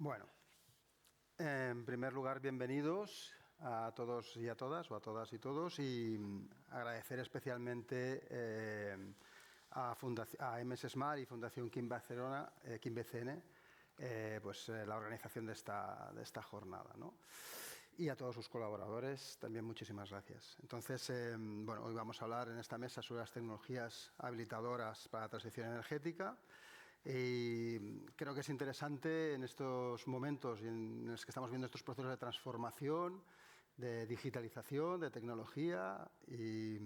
Bueno, en primer lugar, bienvenidos a todos y a todas, o a todas y todos, y agradecer especialmente a MS Smart y Fundación Quim Barcelona, Quim BCN, la organización de esta jornada, ¿no? Y a todos sus colaboradores, también muchísimas gracias. Entonces, hoy vamos a hablar en esta mesa sobre las tecnologías habilitadoras para la transición energética. Y creo que es interesante en estos momentos en los que estamos viendo estos procesos de transformación, de digitalización, de tecnología y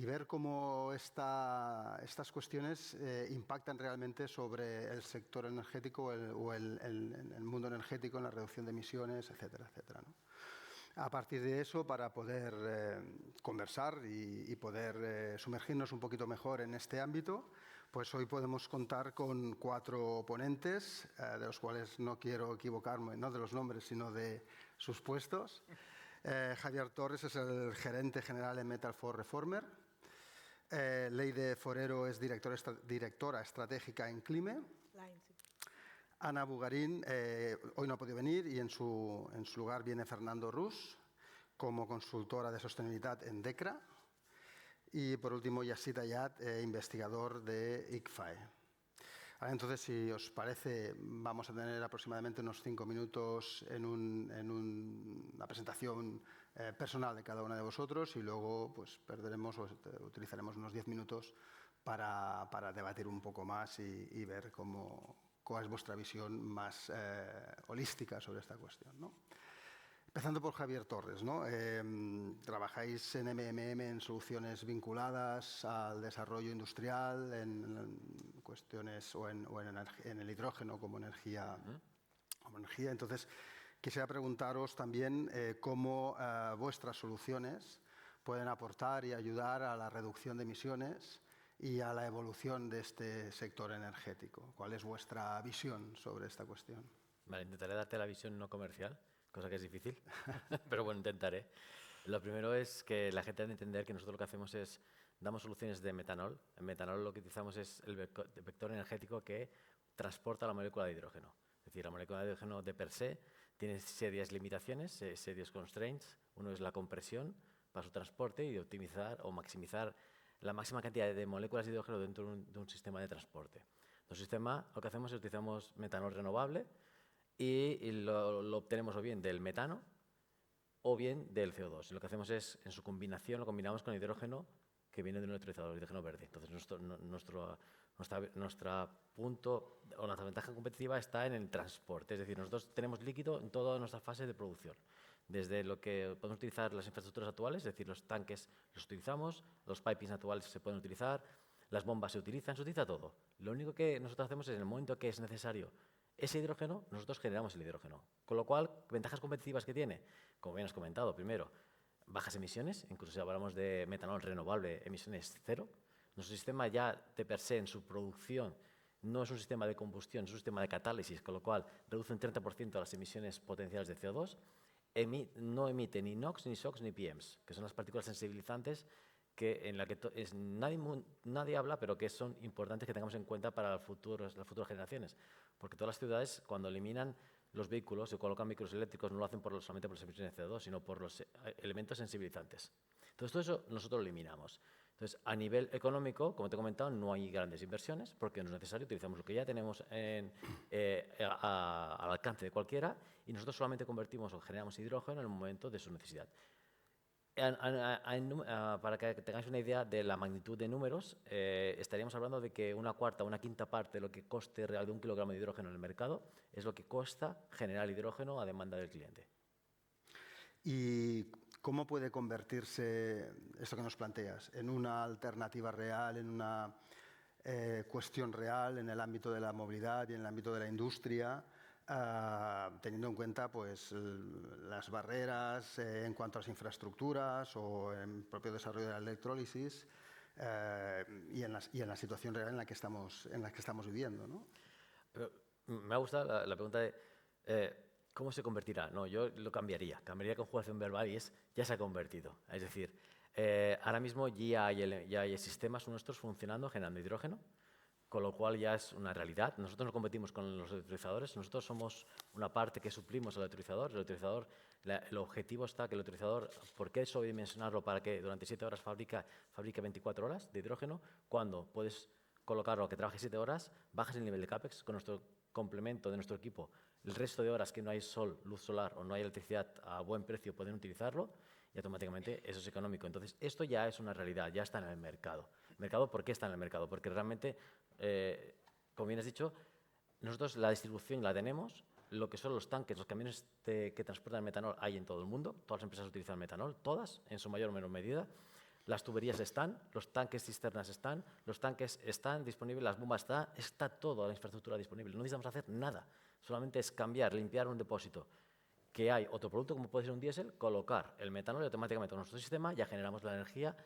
ver cómo estas cuestiones impactan realmente sobre el sector energético o el mundo energético en la reducción de emisiones, etcétera, etcétera, ¿no? A partir de eso, para poder conversar y poder sumergirnos un poquito mejor en este ámbito, pues hoy podemos contar con 4 ponentes, de los cuales no quiero equivocarme, no de los nombres, sino de sus puestos. Javier Torres es el gerente general en Metal for Reformer. Leide Forero es directora estratégica en Clime. Ana Bugarín hoy no ha podido venir y en su lugar viene Fernando Rus como consultora de sostenibilidad en DECRA. Y por último, Yassid Ayat, investigador de ICFAE. Entonces, si os parece, vamos a tener aproximadamente unos 5 minutos en una presentación personal de cada uno de vosotros y luego pues, utilizaremos unos 10 minutos para debatir un poco más y ver cuál es vuestra visión más holística sobre esta cuestión, ¿no? Empezando por Javier Torres, ¿no? Trabajáis en MMM en soluciones vinculadas al desarrollo industrial, en cuestiones o en el hidrógeno como energía. Entonces, quisiera preguntaros también cómo vuestras soluciones pueden aportar y ayudar a la reducción de emisiones y a la evolución de este sector energético. ¿Cuál es vuestra visión sobre esta cuestión? Vale, intentaré darte la visión no comercial, cosa que es difícil, pero bueno, intentaré. Lo primero es que la gente debe entender que nosotros lo que hacemos es, damos soluciones de metanol. En metanol lo que utilizamos es el vector energético que transporta la molécula de hidrógeno. Es decir, la molécula de hidrógeno de per se tiene serias limitaciones, serios constraints. Uno es la compresión para su transporte y optimizar o maximizar la máxima cantidad de moléculas de hidrógeno dentro de un sistema de transporte. Nuestro sistema, lo que hacemos es utilizamos metanol renovable, y lo obtenemos o bien del metano o bien del CO2. Y lo que hacemos es, en su combinación, lo combinamos con hidrógeno que viene de un electrolizador, hidrógeno verde. Entonces, nuestra ventaja competitiva está en el transporte. Es decir, nosotros tenemos líquido en toda nuestra fase de producción. Desde lo que podemos utilizar las infraestructuras actuales, es decir, los tanques los utilizamos, los pipings actuales se pueden utilizar, las bombas se utiliza todo. Lo único que nosotros hacemos es, en el momento que es necesario ese hidrógeno, nosotros generamos el hidrógeno. Con lo cual, ventajas competitivas que tiene, como bien has comentado, primero, bajas emisiones, incluso si hablamos de metanol renovable, emisiones cero. Nuestro sistema ya de per se en su producción no es un sistema de combustión, es un sistema de catálisis, con lo cual reduce un 30% las emisiones potenciales de CO2. No emite ni NOx, ni SOx, ni PMs, que son las partículas sensibilizantes en la que nadie habla, pero que son importantes que tengamos en cuenta para las futuras generaciones. Porque todas las ciudades, cuando eliminan los vehículos y colocan vehículos eléctricos, no lo hacen solamente por las emisiones de CO2, sino por los elementos sensibilizantes. Entonces, todo eso nosotros lo eliminamos. Entonces, a nivel económico, como te he comentado, no hay grandes inversiones porque no es necesario. Utilizamos lo que ya tenemos al alcance de cualquiera y nosotros solamente convertimos o generamos hidrógeno en el momento de su necesidad. Para que tengáis una idea de la magnitud de números, estaríamos hablando de que una cuarta o una quinta parte de lo que coste real de 1 kilogramo de hidrógeno en el mercado es lo que cuesta generar hidrógeno a demanda del cliente. ¿Y cómo puede convertirse esto que nos planteas en una alternativa real, en una cuestión real en el ámbito de la movilidad y en el ámbito de la industria, teniendo en cuenta pues, las barreras en cuanto a las infraestructuras o en el propio desarrollo de la electrólisis y en la situación real en la que estamos viviendo, ¿no? Me ha gustado la pregunta de ¿cómo se convertirá? No, yo lo cambiaría. Cambiaría conjugación verbal y ya se ha convertido. Es decir, ahora mismo ya hay sistemas nuestros funcionando, generando hidrógeno, con lo cual ya es una realidad. Nosotros no competimos con los electrolizadores, nosotros somos una parte que suplimos al electrolizador. El electrolizador, el objetivo está que el electrolizador, ¿por qué sobredimensionarlo para que durante 7 horas fabrique 24 horas de hidrógeno? Cuando puedes colocarlo que trabaje 7 horas, bajas el nivel de CAPEX con nuestro complemento de nuestro equipo. El resto de horas que no hay sol, luz solar o no hay electricidad a buen precio pueden utilizarlo y automáticamente eso es económico. Entonces, esto ya es una realidad, ya está en el mercado. ¿Mercado? ¿Por qué está en el mercado? Porque realmente, como bien has dicho, nosotros la distribución la tenemos, lo que son los tanques, los camiones que transportan metanol hay en todo el mundo, todas las empresas utilizan metanol, todas, en su mayor o menor medida. Las tuberías están, los tanques cisternas están, los tanques están disponibles, las bombas está toda la infraestructura disponible. No necesitamos hacer nada, solamente es cambiar, limpiar un depósito que hay otro producto, como puede ser un diésel, colocar el metanol y automáticamente con nuestro sistema ya generamos la energía.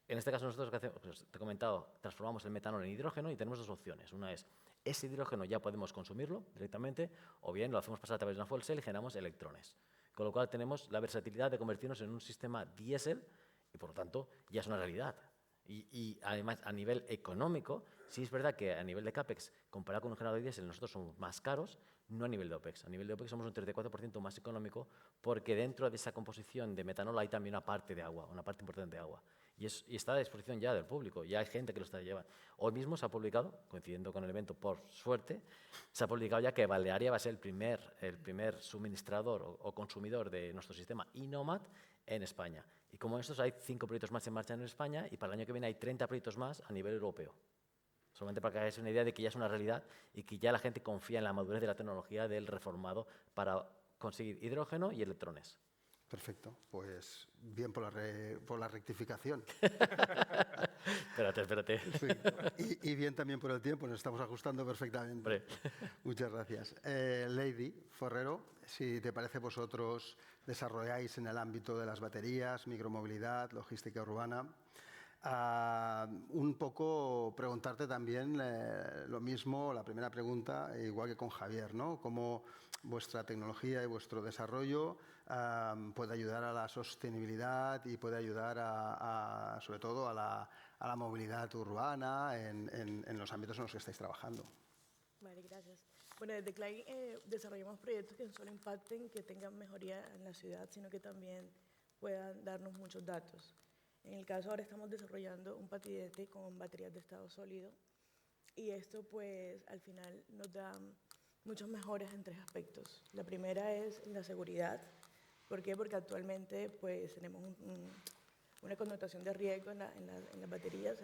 En este caso nosotros, pues, te he comentado, transformamos el metanol en hidrógeno y tenemos dos opciones. Una es, ese hidrógeno ya podemos consumirlo directamente, o bien lo hacemos pasar a través de una fuel cell y generamos electrones. Con lo cual tenemos la versatilidad de convertirnos en un sistema diésel y por lo tanto ya es una realidad. Y además a nivel económico, sí es verdad que a nivel de CAPEX, comparado con un generador de diésel, nosotros somos más caros, no a nivel de OPEX. A nivel de OPEX somos un 34% más económico porque dentro de esa composición de metanol hay también una parte de agua, una parte importante de agua. Y está a disposición ya del público, ya hay gente que lo está llevando. Hoy mismo se ha publicado, coincidiendo con el evento por suerte, se ha publicado ya que Balearia va a ser el primer suministrador o consumidor de nuestro sistema Inomat en España. Y como estos hay 5 proyectos más en marcha en España y para el año que viene hay 30 proyectos más a nivel europeo. Solamente para que hagáis una idea de que ya es una realidad y que ya la gente confía en la madurez de la tecnología del reformado para conseguir hidrógeno y electrones. Perfecto, pues bien por la rectificación. Espérate. Sí. Y bien también por el tiempo, nos estamos ajustando perfectamente. Muchas gracias. Lady Forrero, si te parece, vosotros desarrolláis en el ámbito de las baterías, micromovilidad, logística urbana. Un poco preguntarte también lo mismo, la primera pregunta, igual que con Javier, ¿no? Cómo vuestra tecnología y vuestro desarrollo puede ayudar a la sostenibilidad y puede ayudar sobre todo a la movilidad urbana en los ámbitos en los que estáis trabajando. Vale, gracias. Bueno, desde CLAI desarrollamos proyectos que no solo impacten, que tengan mejoría en la ciudad, sino que también puedan darnos muchos datos. En el caso ahora estamos desarrollando un patinete con baterías de estado sólido y esto pues al final nos da muchas mejoras en 3 aspectos. La primera es la seguridad. ¿Por qué? Porque actualmente pues tenemos una connotación de riesgo en las baterías.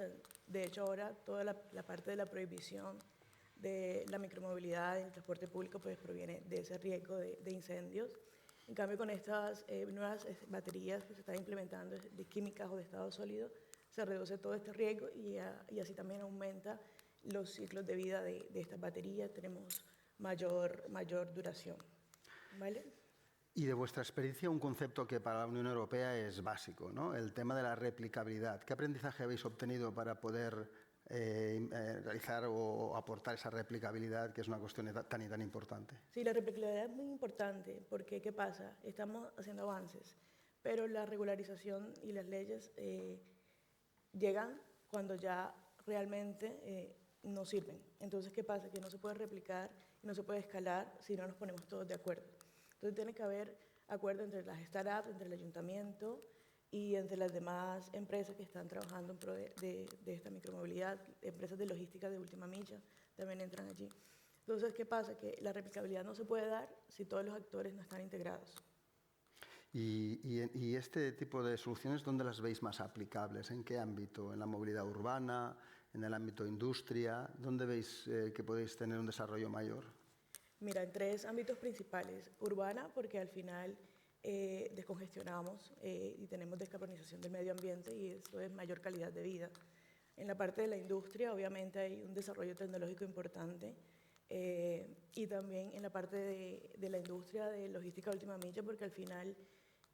De hecho ahora toda la parte de la prohibición de la micromovilidad en el transporte público pues proviene de ese riesgo de incendios. En cambio, con estas nuevas baterías que se están implementando de químicas o de estado sólido, se reduce todo este riesgo y así también aumenta los ciclos de vida de estas baterías, tenemos mayor duración. ¿Vale? Y de vuestra experiencia, un concepto que para la Unión Europea es básico, ¿no? El tema de la replicabilidad. ¿Qué aprendizaje habéis obtenido para poder realizar o aportar esa replicabilidad, que es una cuestión tan y tan importante? Sí, la replicabilidad es muy importante porque, ¿qué pasa? Estamos haciendo avances, pero la regularización y las leyes llegan cuando ya realmente no sirven. Entonces, ¿qué pasa? Que no se puede replicar y no se puede escalar si no nos ponemos todos de acuerdo. Entonces, tiene que haber acuerdo entre las startups, entre el ayuntamiento y entre las demás empresas que están trabajando en pro de esta micromovilidad, empresas de logística de última milla también entran allí. Entonces, ¿qué pasa? Que la replicabilidad no se puede dar si todos los actores no están integrados. ¿Y este tipo de soluciones dónde las veis más aplicables? ¿En qué ámbito? ¿En la movilidad urbana? ¿En el ámbito industria? ¿Dónde veis que podéis tener un desarrollo mayor? Mira, en 3 ámbitos principales. Urbana, porque al final descongestionamos y tenemos descarbonización del medio ambiente y eso es mayor calidad de vida. En la parte de la industria, obviamente, hay un desarrollo tecnológico importante y también en la parte de la industria de logística última milla, porque al final,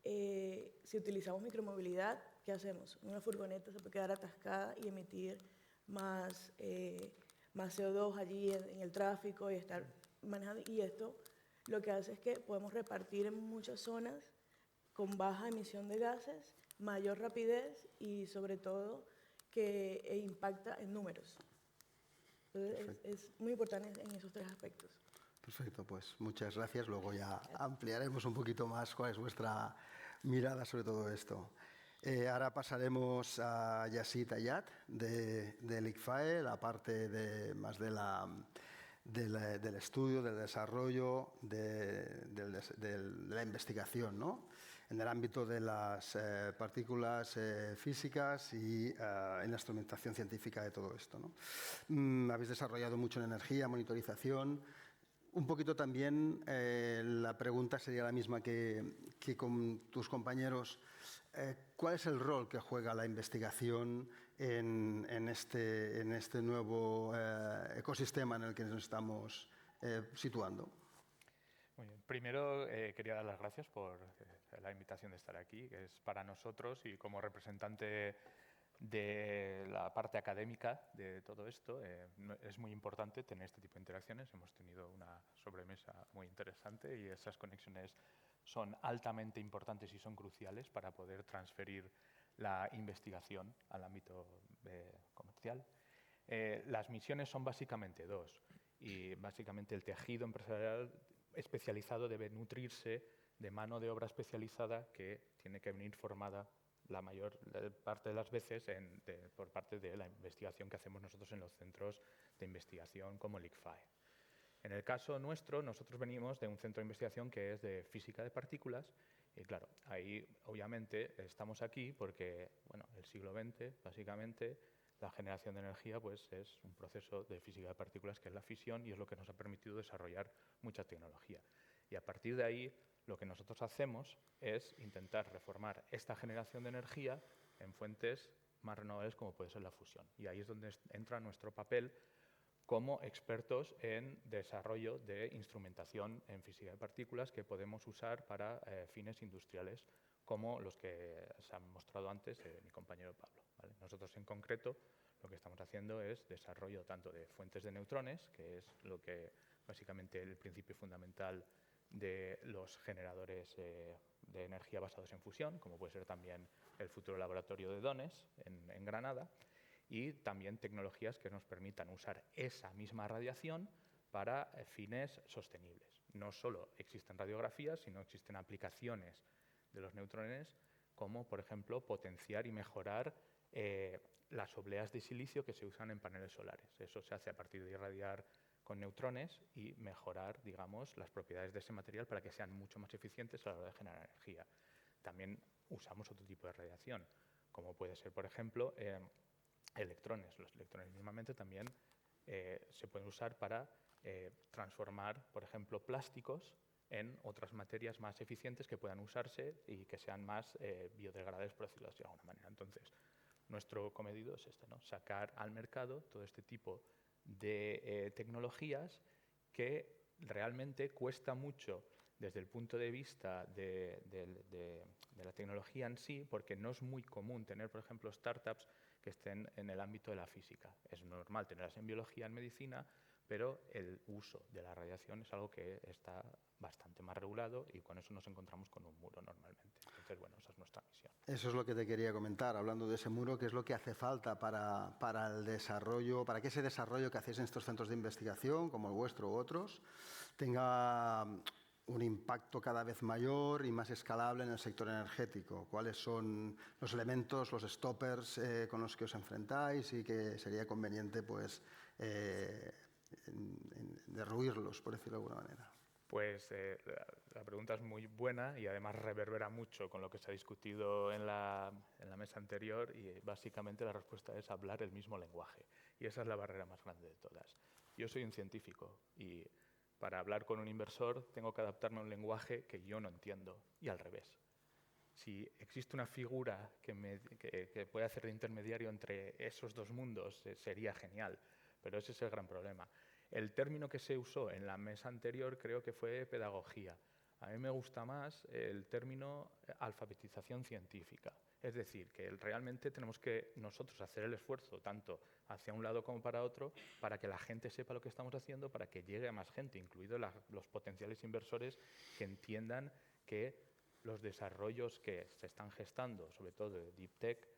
si utilizamos micromovilidad, ¿qué hacemos? Una furgoneta se puede quedar atascada y emitir más CO2 allí en el tráfico y estar manejando. Y esto lo que hace es que podemos repartir en muchas zonas con baja emisión de gases, mayor rapidez y sobre todo que impacta en números. Entonces, es muy importante en esos tres aspectos. Perfecto, pues muchas gracias. Luego ya ampliaremos un poquito más cuál es vuestra mirada sobre todo esto. Ahora pasaremos a Yassid Ayat del ICFAE, la parte más del estudio, del desarrollo, de la investigación, ¿no? En el ámbito de las partículas físicas y en la instrumentación científica de todo esto, ¿no? Habéis desarrollado mucho en energía, monitorización. Un poquito también la pregunta sería la misma que con tus compañeros. ¿Cuál es el rol que juega la investigación en este nuevo ecosistema en el que nos estamos situando? Muy bien. Primero quería dar las gracias por la invitación de estar aquí, que es para nosotros y como representante de la parte académica de todo esto, es muy importante tener este tipo de interacciones. Hemos tenido una sobremesa muy interesante y esas conexiones son altamente importantes y son cruciales para poder transferir la investigación al ámbito comercial. Las misiones son básicamente dos y básicamente el tejido empresarial especializado debe nutrirse de mano de obra especializada que tiene que venir formada la mayor parte de las veces por parte de la investigación que hacemos nosotros en los centros de investigación como el ICFAE. En el caso nuestro, nosotros venimos de un centro de investigación que es de física de partículas y claro, ahí obviamente estamos aquí porque bueno, el siglo XX básicamente la generación de energía pues, es un proceso de física de partículas que es la fisión y es lo que nos ha permitido desarrollar mucha tecnología. Y a partir de ahí lo que nosotros hacemos es intentar reformar esta generación de energía en fuentes más renovables como puede ser la fusión. Y ahí es donde entra nuestro papel como expertos en desarrollo de instrumentación en física de partículas que podemos usar para fines industriales como los que se han mostrado antes mi compañero Pablo, ¿vale? Nosotros en concreto lo que estamos haciendo es desarrollo tanto de fuentes de neutrones, que es lo que básicamente el principio fundamental de los generadores de energía basados en fusión, como puede ser también el futuro laboratorio de Donnes en Granada, y también tecnologías que nos permitan usar esa misma radiación para fines sostenibles. No solo existen radiografías, sino existen aplicaciones de los neutrones como, por ejemplo, potenciar y mejorar las obleas de silicio que se usan en paneles solares. Eso se hace a partir de irradiar con neutrones y mejorar, digamos, las propiedades de ese material para que sean mucho más eficientes a la hora de generar energía. También usamos otro tipo de radiación, como puede ser, por ejemplo, electrones. Los electrones mismamente también se pueden usar para transformar, por ejemplo, plásticos en otras materias más eficientes que puedan usarse y que sean más biodegradables, por decirlo de alguna manera. Entonces, nuestro cometido es este, ¿no? Sacar al mercado todo este tipo de tecnologías que realmente cuesta mucho desde el punto de vista de la tecnología en sí, porque no es muy común tener, por ejemplo, startups que estén en el ámbito de la física. Es normal tenerlas en biología, en medicina, pero el uso de la radiación es algo que está bastante más regulado y con eso nos encontramos con un muro normalmente. Entonces, bueno, esa es nuestra misión. Eso es lo que te quería comentar, hablando de ese muro, ¿qué es lo que hace falta para el desarrollo, para que ese desarrollo que hacéis en estos centros de investigación, como el vuestro u otros, tenga un impacto cada vez mayor y más escalable en el sector energético? ¿Cuáles son los elementos, los stoppers con los que os enfrentáis y que sería conveniente pues, derruirlos, por decirlo de alguna manera? Pues la pregunta es muy buena y además reverbera mucho con lo que se ha discutido en la mesa anterior y básicamente la respuesta es hablar el mismo lenguaje. Y esa es la barrera más grande de todas. Yo soy un científico y para hablar con un inversor tengo que adaptarme a un lenguaje que yo no entiendo y al revés. Si existe una figura que puede hacer de intermediario entre esos dos mundos, sería genial, pero ese es el gran problema. El término que se usó en la mesa anterior creo que fue pedagogía. A mí me gusta más el término alfabetización científica. Es decir, que realmente tenemos que nosotros hacer el esfuerzo, tanto hacia un lado como para otro, para que la gente sepa lo que estamos haciendo, para que llegue a más gente, incluidos los potenciales inversores que entiendan que los desarrollos que se están gestando, sobre todo de Deep Tech,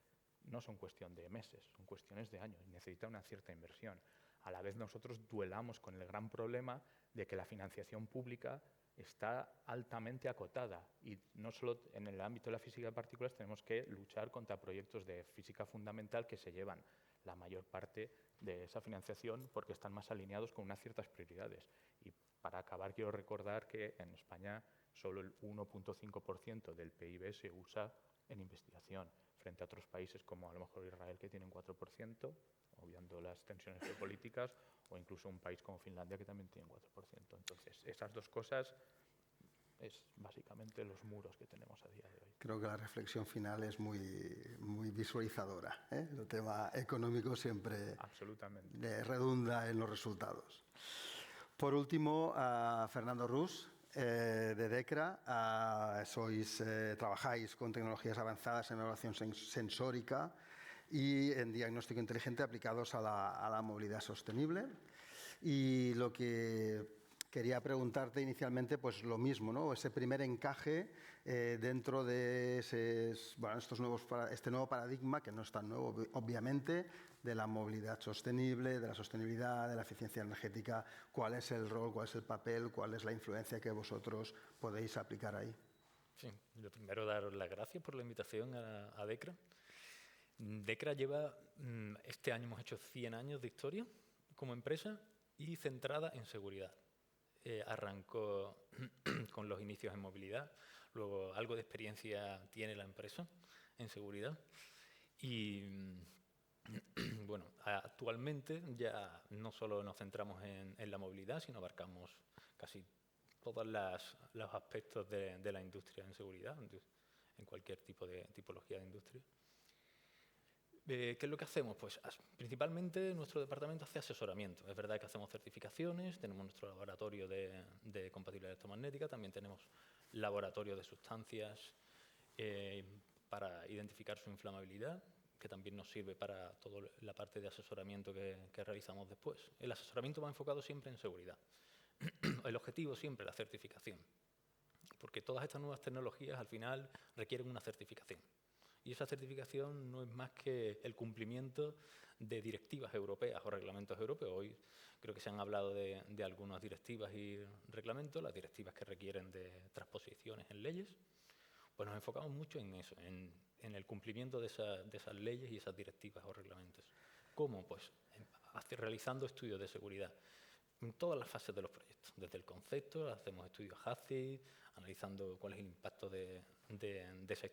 no son cuestión de meses, son cuestiones de años y necesita una cierta inversión. a la vez nosotros duelamos con el gran problema de que la financiación pública está altamente acotada y no solo en el ámbito de la física de partículas tenemos que luchar contra proyectos de física fundamental que se llevan la mayor parte de esa financiación porque están más alineados con unas ciertas prioridades. Y para acabar quiero recordar que en España solo el 1,5% del PIB se usa en investigación, frente a otros países como a lo mejor Israel que tiene un 4%, obviando las tensiones geopolíticas, o incluso un país como Finlandia que también tiene un 4%. Entonces, esas dos cosas es básicamente los muros que tenemos a día de hoy. Creo que la reflexión final es muy visualizadora, ¿eh? El tema económico siempre redunda en los resultados. Por último, Fernando Rus, de DECRA, trabajáis con tecnologías avanzadas en evaluación sensórica y en diagnóstico inteligente aplicados a la movilidad sostenible. Y lo que quería preguntarte inicialmente, pues lo mismo, ¿no? Ese primer encaje dentro de este nuevo paradigma, que no es tan nuevo, obviamente, de la movilidad sostenible, de la sostenibilidad, de la eficiencia energética. ¿Cuál es el rol, cuál es el papel, cuál es la influencia que vosotros podéis aplicar ahí? Sí, lo primero, daros las gracias por la invitación a DECRA. DECRA lleva, este año hemos hecho 100 años de historia como empresa y centrada en seguridad. Arrancó con los inicios en movilidad, luego algo de experiencia tiene la empresa en seguridad y bueno, actualmente ya no solo nos centramos en la movilidad, sino abarcamos casi todos los aspectos de la industria en seguridad, en cualquier tipo de tipología de industria. ¿Qué es lo que hacemos? Pues principalmente nuestro departamento hace asesoramiento. Es verdad que hacemos certificaciones, tenemos nuestro laboratorio de compatibilidad electromagnética, también tenemos laboratorio de sustancias para identificar su inflamabilidad, que también nos sirve para toda la parte de asesoramiento que realizamos después. El asesoramiento va enfocado siempre en seguridad. El objetivo siempre es la certificación, porque todas estas nuevas tecnologías al final requieren una certificación. Y esa certificación no es más que el cumplimiento de directivas europeas o reglamentos europeos. Hoy creo que se han hablado de algunas directivas y reglamentos, las directivas que requieren de transposiciones en leyes. Pues nos enfocamos mucho en eso, en el cumplimiento de esas leyes y esas directivas o reglamentos. ¿Cómo? Pues realizando estudios de seguridad en todas las fases de los proyectos. Desde el concepto, hacemos estudios HACCP, analizando cuál es el impacto de esa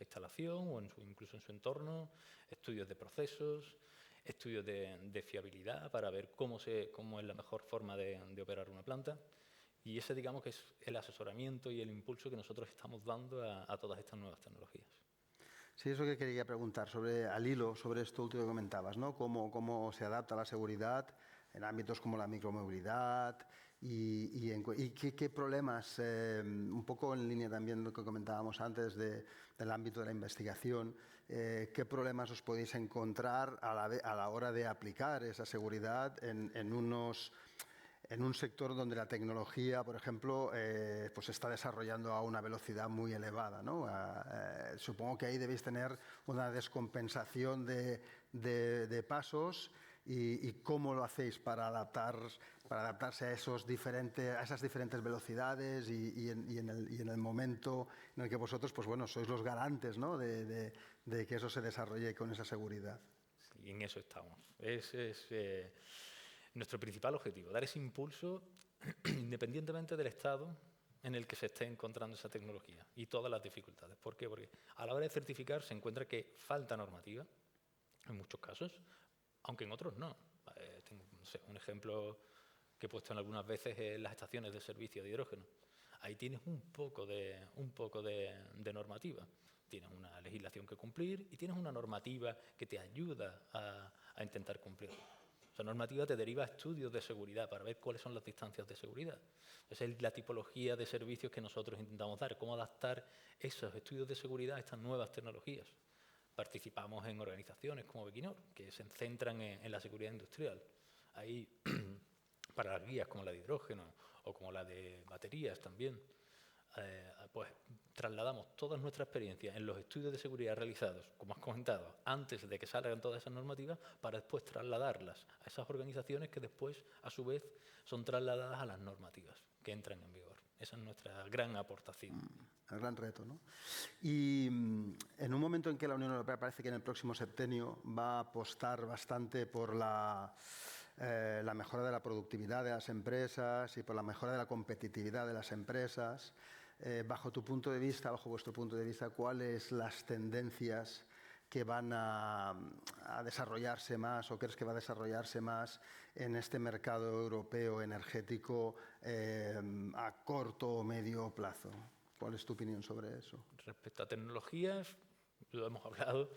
instalación o incluso en su entorno, estudios de procesos, estudios de fiabilidad para ver cómo es la mejor forma de operar una planta. Y ese, digamos, que es el asesoramiento y el impulso que nosotros estamos dando a todas estas nuevas tecnologías. Sí, eso que quería preguntar, al hilo sobre esto último que comentabas, ¿no? Cómo se adapta la seguridad en ámbitos como la micromovilidad y qué problemas, un poco en línea también de lo que comentábamos antes del ámbito de la investigación, qué problemas os podéis encontrar a la hora de aplicar esa seguridad en un sector donde la tecnología, por ejemplo, pues se está desarrollando a una velocidad muy elevada, ¿no? Supongo que ahí debéis tener una descompensación de pasos y cómo lo hacéis para adaptarse a esas diferentes velocidades y en el momento en el que vosotros, pues bueno, sois los garantes, ¿no? de que eso se desarrolle con esa seguridad. Sí, en eso estamos. Ese es nuestro principal objetivo, dar ese impulso independientemente del estado en el que se esté encontrando esa tecnología y todas las dificultades. ¿Por qué? Porque a la hora de certificar se encuentra que falta normativa, en muchos casos, aunque en otros no. Tengo, no sé, un ejemplo que he puesto en algunas veces es las estaciones de servicio de hidrógeno. Ahí tienes un poco de normativa. Tienes una legislación que cumplir y tienes una normativa que te ayuda a intentar cumplirlo. Esa normativa te deriva a estudios de seguridad para ver cuáles son las distancias de seguridad. Esa es la tipología de servicios que nosotros intentamos dar, cómo adaptar esos estudios de seguridad a estas nuevas tecnologías. Participamos en organizaciones como Bequinor, que se centran en la seguridad industrial. Ahí, para las guías como la de hidrógeno o como la de baterías también, pues trasladamos toda nuestra experiencia en los estudios de seguridad realizados, como has comentado, antes de que salgan todas esas normativas, para después trasladarlas a esas organizaciones que después, a su vez, son trasladadas a las normativas que entran en vigor. Esa es nuestra gran aportación. El gran reto, ¿no? Y en un momento en que la Unión Europea parece que en el próximo septenio va a apostar bastante por la mejora de la productividad de las empresas y por la mejora de la competitividad de las empresas, bajo tu punto de vista, bajo vuestro punto de vista, ¿cuáles las tendencias que van a desarrollarse más o crees que va a desarrollarse más en este mercado europeo energético a corto o medio plazo? ¿Cuál es tu opinión sobre eso? Respecto a tecnologías, lo hemos hablado,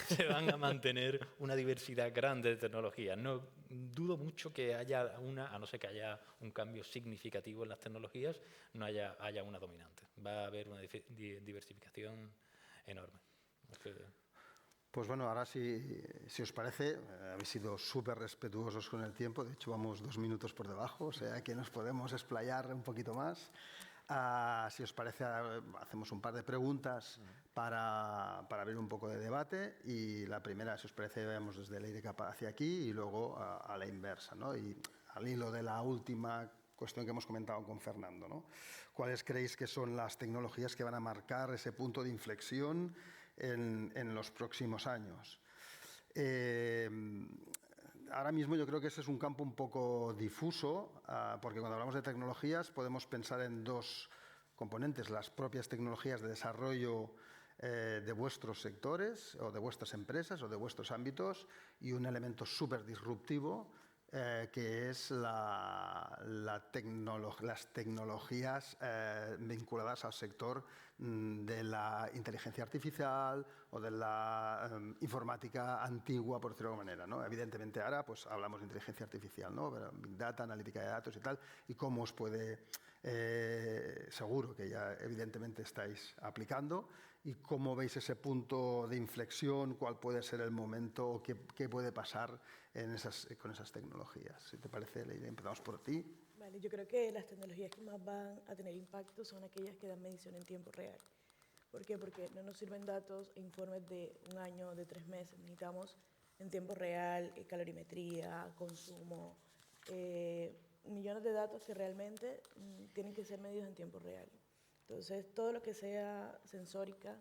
se van a mantener una diversidad grande de tecnologías. No dudo mucho que haya una, a no ser que haya un cambio significativo en las tecnologías, no haya una dominante. Va a haber una diversificación enorme. Pues bueno, ahora si os parece, habéis sido súper respetuosos con el tiempo, de hecho vamos 2 minutos por debajo, o sea que nos podemos explayar un poquito más. Si os parece, hacemos un par de preguntas para abrir un poco de debate y la primera, si os parece, vamos desde el IDECA hacia aquí y luego a la inversa, ¿no? Y al hilo de la última cuestión que hemos comentado con Fernando, ¿no? ¿Cuáles creéis que son las tecnologías que van a marcar ese punto de inflexión en los próximos años? Ahora mismo yo creo que ese es un campo un poco difuso, porque cuando hablamos de tecnologías podemos pensar en 2 componentes, las propias tecnologías de desarrollo de vuestros sectores o de vuestras empresas o de vuestros ámbitos y un elemento súper disruptivo que es las tecnologías vinculadas al sector de la inteligencia artificial o de la informática antigua, por decirlo de alguna manera, ¿no? Evidentemente ahora pues hablamos de inteligencia artificial, ¿no? Big Data, analítica de datos y tal, y cómo os puede, seguro que ya evidentemente estáis aplicando, y cómo veis ese punto de inflexión, cuál puede ser el momento o qué puede pasar con esas tecnologías. Si te parece, Leire, empezamos por ti. Vale, yo creo que las tecnologías que más van a tener impacto son aquellas que dan medición en tiempo real. ¿Por qué? Porque no nos sirven datos e informes de 1 año, de 3 meses. Necesitamos en tiempo real calorimetría, consumo, millones de datos que realmente tienen que ser medidos en tiempo real. Entonces, todo lo que sea sensórica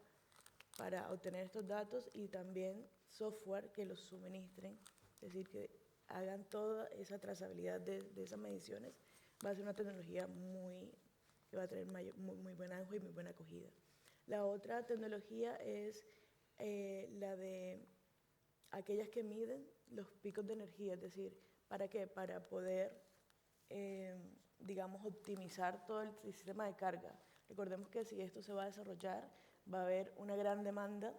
para obtener estos datos y también software que los suministren, es decir, que hagan toda esa trazabilidad de esas mediciones, va a ser una tecnología que va a tener muy buen auge y muy buena acogida. La otra tecnología es la de aquellas que miden los picos de energía, es decir, ¿para qué? Para poder, digamos, optimizar todo el sistema de carga. Recordemos que si esto se va a desarrollar, va a haber una gran demanda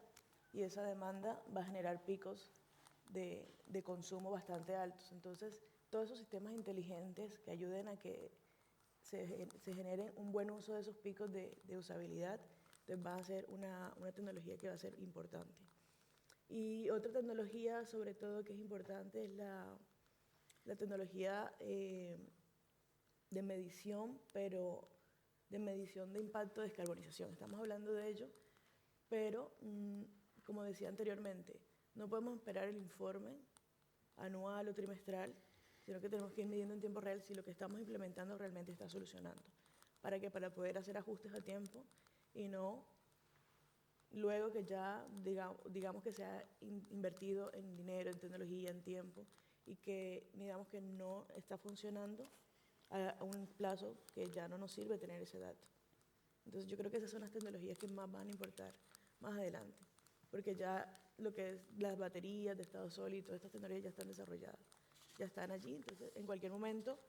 y esa demanda va a generar picos de consumo bastante altos. Entonces, todos esos sistemas inteligentes que ayuden a que se genere un buen uso de esos picos de usabilidad, entonces va a ser una tecnología que va a ser importante. Y otra tecnología, sobre todo, que es importante es la tecnología de medición, pero de medición de impacto de descarbonización. Estamos hablando de ello, pero, como decía anteriormente, no podemos esperar el informe anual o trimestral, sino que tenemos que ir midiendo en tiempo real si lo que estamos implementando realmente está solucionando. ¿Para qué? Para poder hacer ajustes a tiempo y no luego que ya, digamos que se ha invertido en dinero, en tecnología, en tiempo, y que digamos que no está funcionando a un plazo que ya no nos sirve tener ese dato. Entonces yo creo que esas son las tecnologías que más van a importar más adelante, porque ya lo que es las baterías de estado sólido, todas estas tecnologías ya están desarrolladas, ya están allí, entonces en cualquier momento,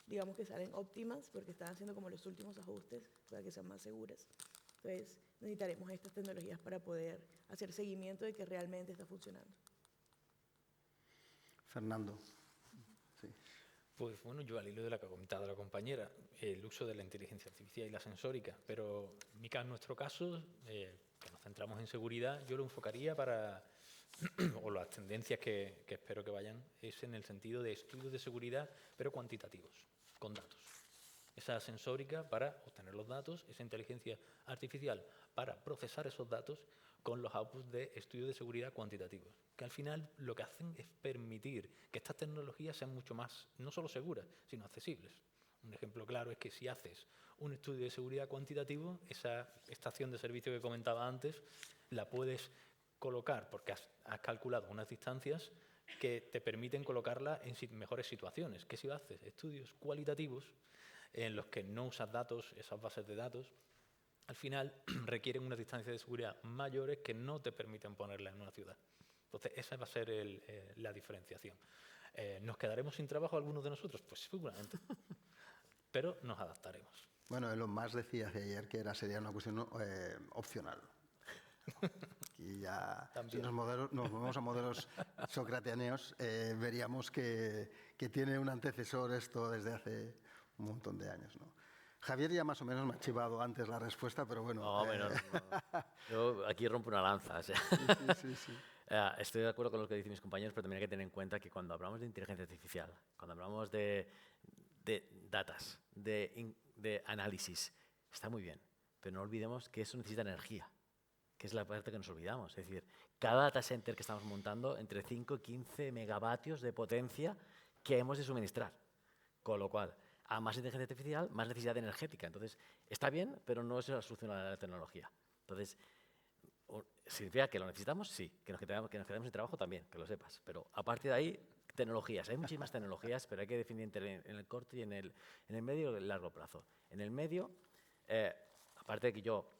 digamos que salen óptimas, porque están haciendo como los últimos ajustes para que sean más seguras. Entonces necesitaremos estas tecnologías para poder hacer seguimiento de que realmente está funcionando. Fernando. Sí. Pues bueno, yo al hilo de lo que ha comentado la compañera, el uso de la inteligencia artificial y la sensórica, pero en nuestro caso, que nos centramos en seguridad, yo lo enfocaría para, o las tendencias que espero que vayan, es en el sentido de estudios de seguridad, pero cuantitativos, con datos. esa sensórica para obtener los datos, esa inteligencia artificial para procesar esos datos con los outputs de estudios de seguridad cuantitativos, que al final lo que hacen es permitir que estas tecnologías sean mucho más, no solo seguras, sino accesibles. Un ejemplo claro es que si haces un estudio de seguridad cuantitativo, esa estación de servicio que comentaba antes, la puedes colocar porque has calculado unas distancias que te permiten colocarla en mejores situaciones. Que si haces estudios cualitativos en los que no usas datos, esas bases de datos, al final requieren unas distancias de seguridad mayores que no te permiten ponerla en una ciudad. Entonces, esa va a ser la diferenciación. ¿Nos quedaremos sin trabajo algunos de nosotros? Pues seguramente, pero nos adaptaremos. Bueno, Elon Musk decía ayer que sería una cuestión opcional. Y ya, si nos movemos a modelos socratianeos, veríamos que tiene un antecesor esto desde hace un montón de años, ¿no? Javier ya más o menos me ha chivado antes la respuesta, pero bueno. No. Yo aquí rompo una lanza. O sea. Sí. Estoy de acuerdo con lo que dicen mis compañeros, pero también hay que tener en cuenta que cuando hablamos de inteligencia artificial, cuando hablamos de datas, de análisis, está muy bien, pero no olvidemos que eso necesita energía, que es la parte que nos olvidamos. Es decir, cada data center que estamos montando, entre 5 y 15 megavatios de potencia que hemos de suministrar. Con lo cual, a más inteligencia artificial, más necesidad energética. Entonces, está bien, pero no es la solución a la tecnología. Entonces, ¿significa que lo necesitamos? Sí. ¿Que nos quedamos sin trabajo? También, que lo sepas. Pero a partir de ahí, tecnologías. Hay muchísimas tecnologías, pero hay que definir entre en el corto y en el medio y el largo plazo. En el medio, aparte de que yo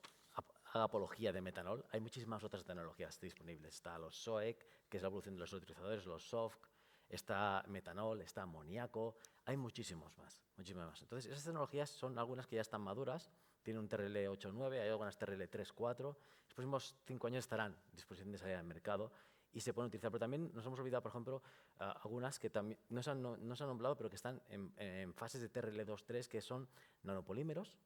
haga apología de metanol, hay muchísimas otras tecnologías disponibles. Está los SOEC, que es la evolución de los utilizadores, los SOFC, está metanol, está amoníaco, hay muchísimas más. Entonces, esas tecnologías son algunas que ya están maduras, tienen un TRL 8.9, hay algunas TRL 3.4, los próximos 5 años estarán en disposición de salir al mercado y se pueden utilizar, pero también nos hemos olvidado, por ejemplo, algunas que también no se han nombrado, pero que están en fases de TRL 2.3, que son nanopolímeros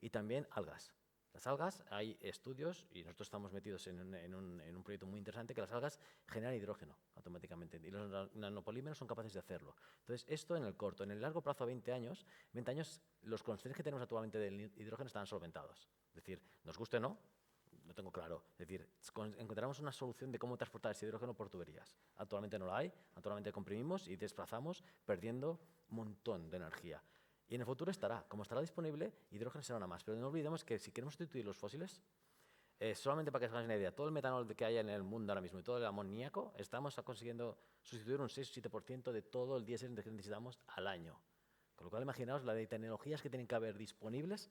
y también algas. Las algas, hay estudios, y nosotros estamos metidos en un proyecto muy interesante, que las algas generan hidrógeno automáticamente, y los nanopolímeros son capaces de hacerlo. Entonces, esto en el corto. En el largo plazo, a 20 años, los constraints que tenemos actualmente del hidrógeno están solventados. Es decir, nos guste o no, lo tengo claro. Es decir, encontramos una solución de cómo transportar ese hidrógeno por tuberías. Actualmente no la hay, actualmente comprimimos y desplazamos perdiendo un montón de energía. Y en el futuro estará. Como estará disponible, hidrógeno será una más. Pero no olvidemos que si queremos sustituir los fósiles, solamente para que os hagáis una idea, todo el metanol que hay en el mundo ahora mismo y todo el amoníaco, estamos consiguiendo sustituir un 6 o 7% de todo el diésel que necesitamos al año. Con lo cual, imaginaos la de tecnologías que tienen que haber disponibles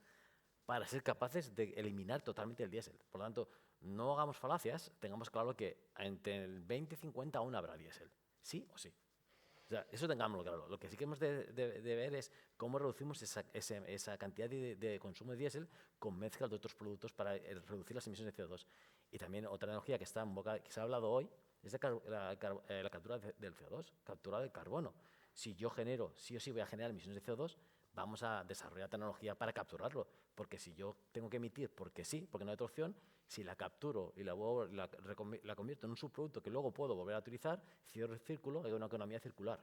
para ser capaces de eliminar totalmente el diésel. Por lo tanto, no hagamos falacias, tengamos claro que entre el 20 y 50 aún habrá diésel. ¿Sí o sí? O sea, eso tengámoslo claro. Lo que sí que hemos de ver es cómo reducimos esa cantidad de consumo de diésel con mezclas de otros productos para reducir las emisiones de CO2. Y también otra tecnología que está en boca, que se ha hablado hoy, es la captura del CO2, captura del carbono. Si yo genero, sí o sí voy a generar emisiones de CO2, vamos a desarrollar tecnología para capturarlo. Porque si yo tengo que emitir porque sí, porque no hay otra opción, si la capturo y la convierto en un subproducto que luego puedo volver a utilizar, cierro el círculo, hay una economía circular.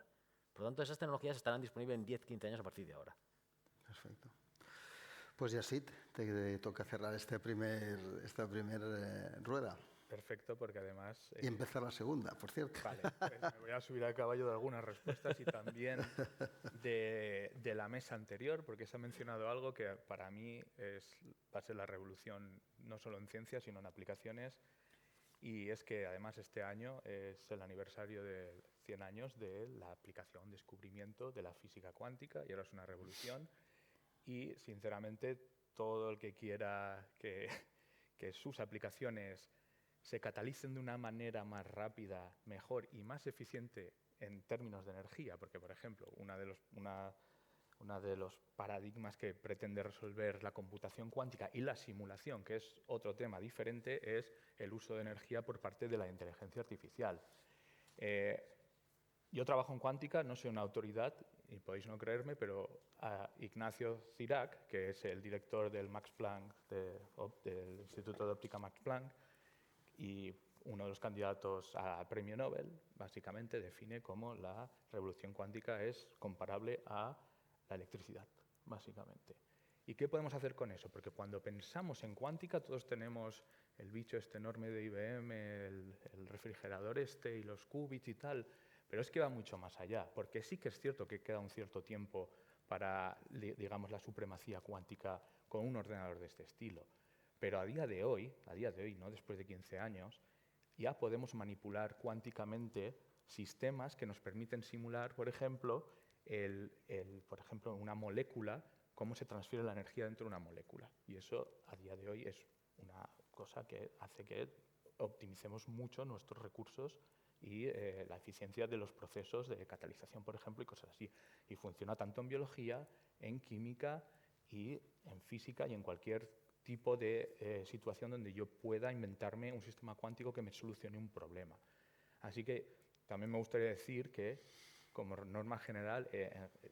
Por lo tanto, esas tecnologías estarán disponibles en 10-15 años a partir de ahora. Perfecto. Pues Yasid, te toca cerrar esta primer rueda. Perfecto, porque además... Y empezar la segunda, por cierto. Vale, pues me voy a subir al caballo de algunas respuestas y también de la mesa anterior, porque se ha mencionado algo que para mí va a ser la revolución no solo en ciencia, sino en aplicaciones, y es que además este año es el aniversario de 100 años de la aplicación, descubrimiento de la física cuántica, y ahora es una revolución, y sinceramente todo el que quiera que sus aplicaciones se catalicen de una manera más rápida, mejor y más eficiente en términos de energía, porque, por ejemplo, uno de los paradigmas que pretende resolver la computación cuántica y la simulación, que es otro tema diferente, es el uso de energía por parte de la inteligencia artificial. Yo trabajo en cuántica, no soy una autoridad, y podéis no creerme, pero Ignacio Cirac, que es el director del Max Planck, del Instituto de Óptica Max Planck, y uno de los candidatos a premio Nobel, básicamente define cómo la revolución cuántica es comparable a la electricidad. básicamente. ¿Y qué podemos hacer con eso? Porque cuando pensamos en cuántica, todos tenemos el bicho este enorme de IBM, el refrigerador este y los qubits y tal, pero es que va mucho más allá, porque sí que es cierto que queda un cierto tiempo para, digamos, la supremacía cuántica con un ordenador de este estilo. Pero a día de hoy, no después de 15 años, ya podemos manipular cuánticamente sistemas que nos permiten simular, por ejemplo, una molécula, cómo se transfiere la energía dentro de una molécula. Y eso, a día de hoy, es una cosa que hace que optimicemos mucho nuestros recursos y la eficiencia de los procesos de catalización, por ejemplo, y cosas así. Y funciona tanto en biología, en química y en física y en cualquier tipo de situación donde yo pueda inventarme un sistema cuántico que me solucione un problema. Así que también me gustaría decir que, como norma general,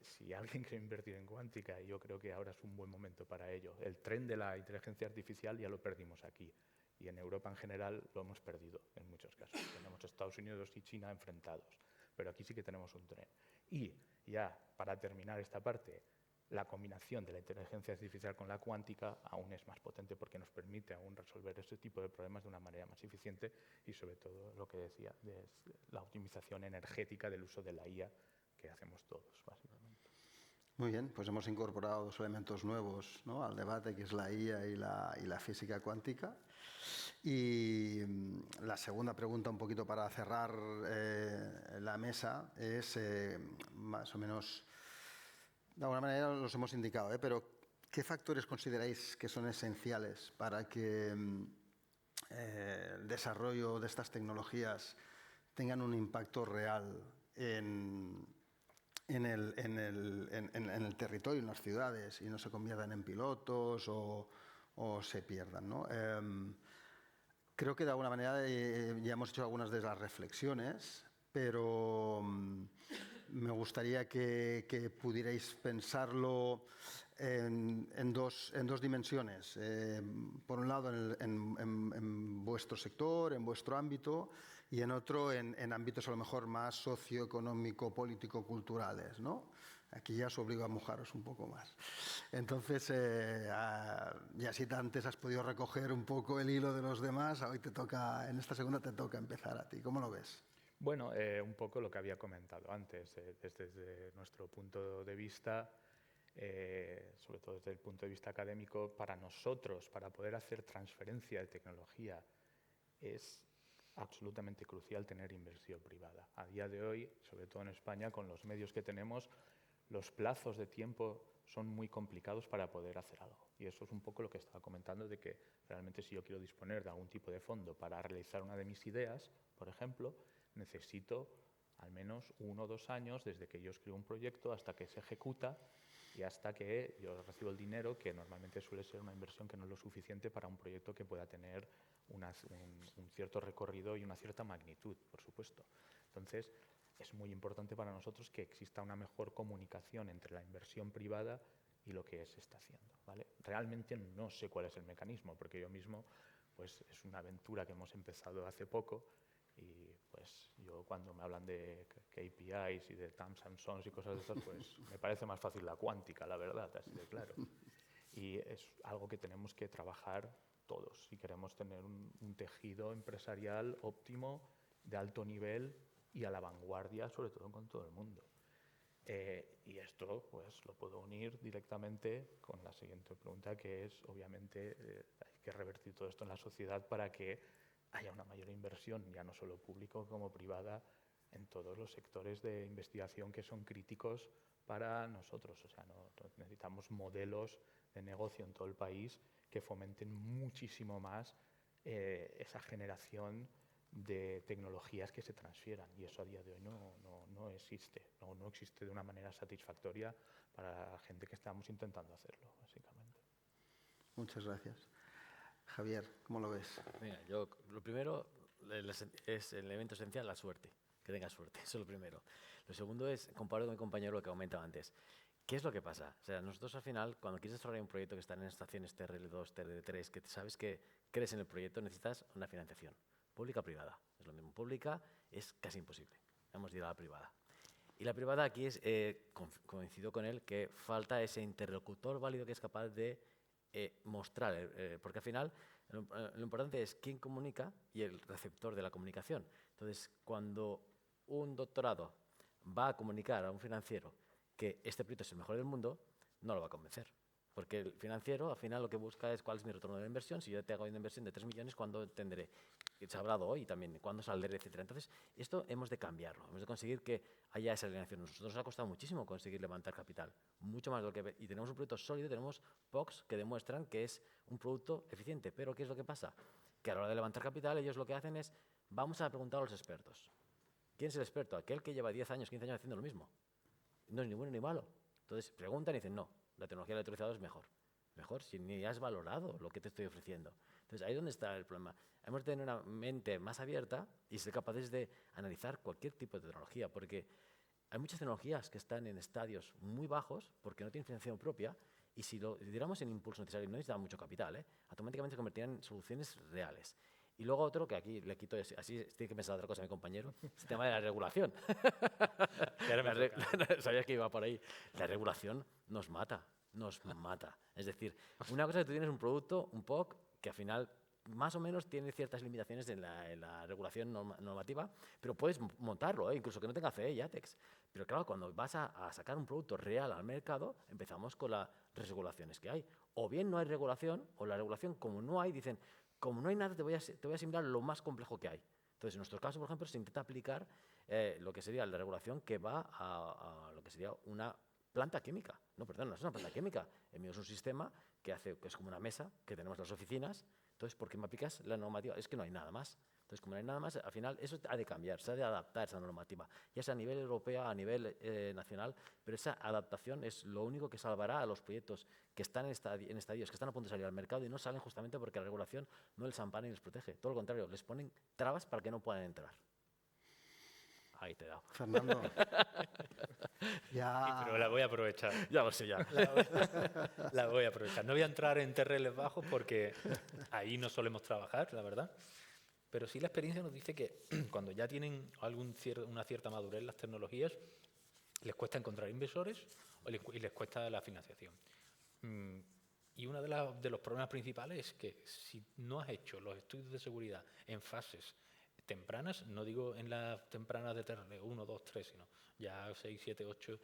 si alguien quiere invertir en cuántica, yo creo que ahora es un buen momento para ello. El tren de la inteligencia artificial ya lo perdimos aquí. Y en Europa en general lo hemos perdido en muchos casos. Tenemos Estados Unidos y China enfrentados, pero aquí sí que tenemos un tren. Y ya, para terminar esta parte, la combinación de la inteligencia artificial con la cuántica aún es más potente porque nos permite aún resolver ese tipo de problemas de una manera más eficiente y sobre todo lo que decía, de la optimización energética del uso de la IA que hacemos todos, básicamente. Muy bien, pues hemos incorporado dos elementos nuevos, ¿no?, al debate, que es la IA y la física cuántica. Y la segunda pregunta, un poquito para cerrar la mesa, es más o menos, de alguna manera los hemos indicado, pero ¿qué factores consideráis que son esenciales para que el desarrollo de estas tecnologías tengan un impacto real en el territorio, en las ciudades, y no se conviertan en pilotos o se pierdan, ¿no? Creo que de alguna manera ya hemos hecho algunas de las reflexiones, pero me gustaría que pudierais pensarlo en dos dimensiones. Por un lado, en vuestro sector, en vuestro ámbito, y en otro, en ámbitos a lo mejor más socioeconómico, político, culturales, ¿no? Aquí ya os obligo a mojaros un poco más. Entonces, ya si antes has podido recoger un poco el hilo de los demás, hoy te toca, en esta segunda te toca empezar a ti. ¿Cómo lo ves? Bueno, un poco lo que había comentado antes, desde nuestro punto de vista, sobre todo desde el punto de vista académico, para nosotros, para poder hacer transferencia de tecnología, es absolutamente crucial tener inversión privada. A día de hoy, sobre todo en España, con los medios que tenemos, los plazos de tiempo son muy complicados para poder hacer algo. Y eso es un poco lo que estaba comentando, de que realmente si yo quiero disponer de algún tipo de fondo para realizar una de mis ideas, por ejemplo, necesito al menos 1 o 2 años desde que yo escribo un proyecto hasta que se ejecuta y hasta que yo recibo el dinero, que normalmente suele ser una inversión que no es lo suficiente para un proyecto que pueda tener un cierto recorrido y una cierta magnitud, por supuesto. Entonces, es muy importante para nosotros que exista una mejor comunicación entre la inversión privada y lo que se está haciendo, ¿vale? Realmente no sé cuál es el mecanismo, porque yo mismo, pues es una aventura que hemos empezado hace poco y pues yo cuando me hablan de KPIs y de Thumbs and Sons y cosas de esas, pues me parece más fácil la cuántica, la verdad, así de claro. Y es algo que tenemos que trabajar todos si queremos tener un tejido empresarial óptimo, de alto nivel y a la vanguardia, sobre todo con todo el mundo. Y esto pues lo puedo unir directamente con la siguiente pregunta, que es, obviamente, hay que revertir todo esto en la sociedad para que haya una mayor inversión, ya no solo pública como privada, en todos los sectores de investigación que son críticos para nosotros. O sea, necesitamos modelos de negocio en todo el país que fomenten muchísimo más esa generación de tecnologías que se transfieran, y eso a día de hoy no existe, no existe de una manera satisfactoria para la gente que estamos intentando hacerlo, básicamente. Muchas gracias. Javier, ¿cómo lo ves? Mira, yo lo primero es el elemento esencial, la suerte. Que tengas suerte, eso es lo primero. Lo segundo es, comparo con mi compañero lo que comentaba antes. ¿Qué es lo que pasa? O sea, nosotros al final, cuando quieres desarrollar un proyecto que está en estaciones TRL2, TRL3, que sabes que crees en el proyecto, necesitas una financiación. Pública o privada. Es lo mismo. Pública es casi imposible. Hemos ido a la privada. Y la privada aquí es, coincido con él, que falta ese interlocutor válido que es capaz de mostrar, porque al final lo importante es quién comunica y el receptor de la comunicación. Entonces, cuando un doctorado va a comunicar a un financiero que este proyecto es el mejor del mundo, no lo va a convencer. Porque el financiero, al final, lo que busca es cuál es mi retorno de la inversión. Si yo te hago una inversión de 3 millones, ¿cuándo tendré? Se ha hablado hoy también, ¿cuándo saldré, etcétera? Entonces, esto hemos de cambiarlo. Hemos de conseguir que haya esa alineación. Nosotros nos ha costado muchísimo conseguir levantar capital. Mucho más de lo que... Y tenemos un producto sólido, tenemos POCs que demuestran que es un producto eficiente. Pero, ¿qué es lo que pasa? Que a la hora de levantar capital, ellos lo que hacen es, vamos a preguntar a los expertos. ¿Quién es el experto? Aquel que lleva 10 años, 15 años haciendo lo mismo. No es ni bueno ni malo. Entonces, preguntan y dicen, no, la tecnología del electrolizador es mejor. Mejor si ni has valorado lo que te estoy ofreciendo. Entonces, ahí es donde está el problema. Hemos de tener una mente más abierta y ser capaces de analizar cualquier tipo de tecnología, porque hay muchas tecnologías que están en estadios muy bajos porque no tienen financiación propia, y si lo diéramos en impulso necesario, no necesitaban mucho capital, automáticamente se convertirían en soluciones reales. Y luego otro, que aquí le quito, así tiene que pensar otra cosa mi compañero, es el tema de la regulación. Sabías que iba por ahí. La regulación nos mata. Es decir, una cosa es que tú tienes un producto, un POC, que al final más o menos tiene ciertas limitaciones en la regulación normativa, pero puedes montarlo, incluso que no tenga CE y ATEX. Pero claro, cuando vas a sacar un producto real al mercado, empezamos con las regulaciones que hay. O bien no hay regulación, o la regulación como no hay, dicen, como no hay nada, te voy a simular lo más complejo que hay. Entonces, en nuestro caso, por ejemplo, se intenta aplicar lo que sería la regulación que va a lo que sería una planta química. No, perdón, no es una planta química. El mío es un sistema que es como una mesa que tenemos en las oficinas. Entonces, ¿por qué me aplicas la normativa? Es que no hay nada más. Entonces, como no hay nada más, al final eso ha de cambiar, se ha de adaptar esa normativa, ya sea a nivel europeo, a nivel nacional, pero esa adaptación es lo único que salvará a los proyectos que están en estadios, que están a punto de salir al mercado y no salen justamente porque la regulación no les ampara ni les protege. Todo lo contrario, les ponen trabas para que no puedan entrar. Ahí te he dado. Fernando, ya... Sí, pero la voy a aprovechar. Ya lo sé, ya. La voy a aprovechar. No voy a entrar en terreles bajos porque ahí no solemos trabajar, la verdad. Pero sí la experiencia nos dice que cuando ya tienen una cierta madurez las tecnologías, les cuesta encontrar inversores y les cuesta la financiación. Y uno de los problemas principales es que si no has hecho los estudios de seguridad en fases tempranas, no digo en las tempranas de TRL 1, 2, 3, sino ya 6, 7, 8,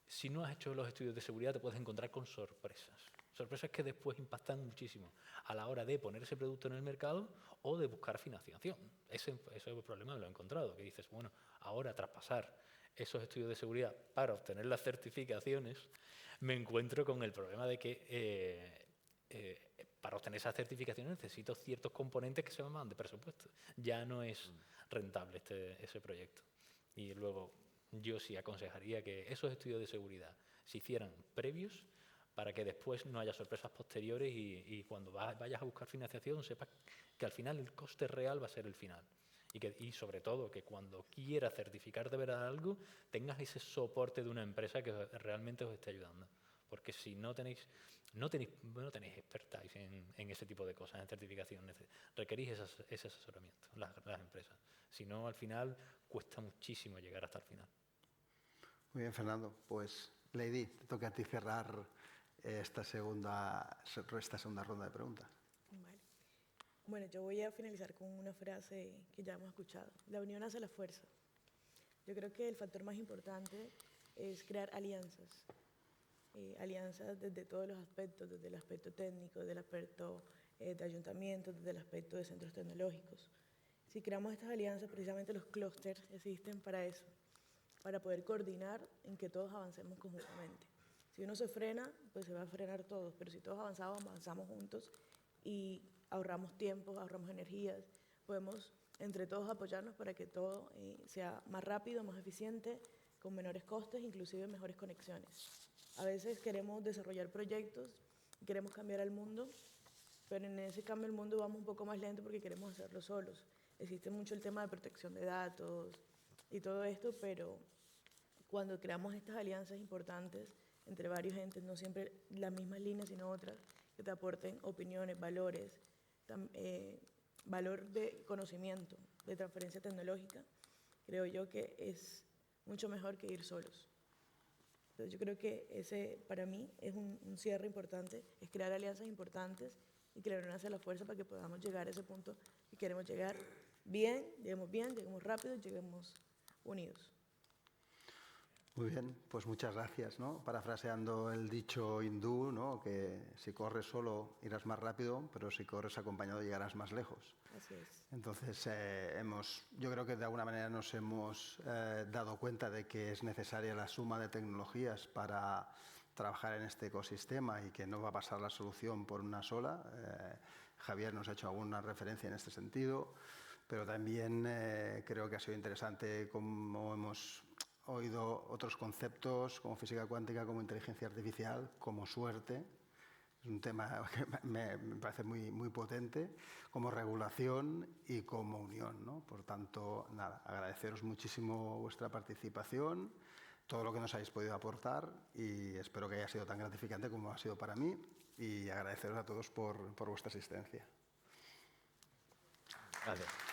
si no has hecho los estudios de seguridad te puedes encontrar con sorpresas. Sorpresas que después impactan muchísimo a la hora de poner ese producto en el mercado o de buscar financiación. Ese es el problema, lo he encontrado, que dices, bueno, ahora tras pasar esos estudios de seguridad para obtener las certificaciones, me encuentro con el problema de que para obtener esas certificaciones necesito ciertos componentes que se me mandan de presupuesto. Ya no es rentable ese proyecto. Y luego yo sí aconsejaría que esos estudios de seguridad se hicieran previos para que después no haya sorpresas posteriores y cuando vayas a buscar financiación sepas que al final el coste real va a ser el final. Y sobre todo que cuando quieras certificar de verdad algo, tengas ese soporte de una empresa que realmente os esté ayudando. Porque si no tenéis expertise en ese tipo de cosas, en certificación, requerís ese asesoramiento, las empresas. Si no, al final cuesta muchísimo llegar hasta el final. Muy bien, Fernando. Pues, Lady, te toca a ti cerrar esta segunda ronda de preguntas. Vale. Bueno, yo voy a finalizar con una frase que ya hemos escuchado. La unión hace la fuerza. Yo creo que el factor más importante es crear alianzas. Alianzas desde todos los aspectos, desde el aspecto técnico, desde el aspecto de ayuntamientos, desde el aspecto de centros tecnológicos. Si creamos estas alianzas, precisamente los clústeres existen para eso, para poder coordinar en que todos avancemos conjuntamente. Si uno se frena, pues se va a frenar todos, pero si todos avanzamos juntos y ahorramos tiempo, ahorramos energías, podemos entre todos apoyarnos para que todo sea más rápido, más eficiente, con menores costes, inclusive mejores conexiones. A veces queremos desarrollar proyectos, queremos cambiar al mundo, pero en ese cambio al mundo vamos un poco más lento porque queremos hacerlo solos. Existe mucho el tema de protección de datos y todo esto, pero cuando creamos estas alianzas importantes entre varios entes, no siempre las mismas líneas, sino otras, que te aporten opiniones, valores, valor de conocimiento, de transferencia tecnológica, creo yo que es mucho mejor que ir solos. Entonces yo creo que ese para mí es un cierre importante, es crear alianzas importantes y que la unión hace la fuerza para que podamos llegar a ese punto que queremos llegar bien, lleguemos rápido y lleguemos unidos. Muy bien, pues muchas gracias, ¿no? Parafraseando el dicho hindú, ¿no? Que si corres solo irás más rápido, pero si corres acompañado llegarás más lejos. Así es. Entonces, yo creo que de alguna manera nos hemos dado cuenta de que es necesaria la suma de tecnologías para trabajar en este ecosistema y que no va a pasar la solución por una sola. Javier nos ha hecho alguna referencia en este sentido, pero también creo que ha sido interesante cómo hemos oído otros conceptos como física cuántica, como inteligencia artificial, como suerte. Es un tema que me parece muy, muy potente, como regulación y como unión, ¿no? Por tanto, nada, agradeceros muchísimo vuestra participación, todo lo que nos habéis podido aportar y espero que haya sido tan gratificante como ha sido para mí y agradeceros a todos por vuestra asistencia. Gracias.